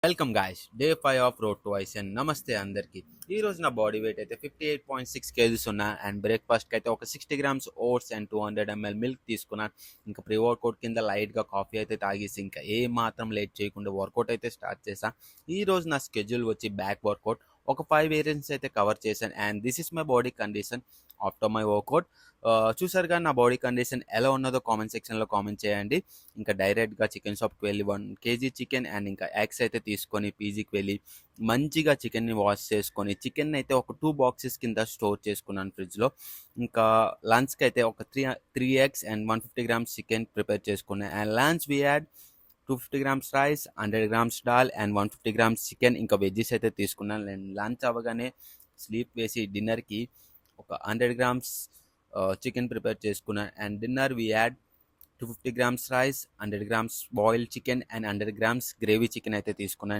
Welcome guys day 5 of road to ice and నమస్తే అందరికి. ఈ రోజు నా బాడీ వెయిట్ అయితే 58.6 kgs ఉన్నా అండ్ బ్రేక్ఫాస్ట్కి అయితే ఒక 60 grams oats and 200 ml milk తీసుకున్నా. ఇంకా ప్రీ వర్కౌట్ కింద లైట్గా కాఫీ అయితే తాగేసి ఇంకా ఏ మాత్రం లేట్ చేయకుండా వర్కౌట్ అయితే స్టార్ట్ చేశా. ఈ రోజు నా స్కెడ్యూల్ వచ్చి బ్యాక్ వర్కౌట్ ఒక 5 వేరియంట్స్ అయితే కవర్ చేశాను and this is my body condition after my workout. చూసారుగా నా బాడీ కండిషన్ ఎలా ఉన్నదో కామెంట్ సెక్షన్లో కామెంట్ చేయండి. ఇంకా డైరెక్ట్గా చికెన్ షాప్కి వెళ్ళి 1 kg చికెన్ అండ్ ఇంకా ఎగ్స్ అయితే తీసుకొని పీజీకి వెళ్ళి మంచిగా చికెన్ని వాష్ చేసుకొని చికెన్ అయితే ఒక 2 boxes కింద స్టోర్ చేసుకున్నాను ఫ్రిడ్జ్లో. ఇంకా లంచ్కి అయితే ఒక three eggs and 150 grams chicken prepare చేసుకున్నాను and lunch we had 250 grams rice, 100 grams dal and 150 grams chicken ఇంకా వెజ్జెస్ అయితే తీసుకున్నాను. అండ్ లంచ్ అవ్వగానే స్లీప్ వేసి డిన్నర్కి ఒక 100 grams చికెన్ ప్రిపేర్ చేసుకున్నాను and dinner we had 250 grams rice, 100 grams boiled chicken and 100 grams gravy chicken అయితే తీసుకున్నాను.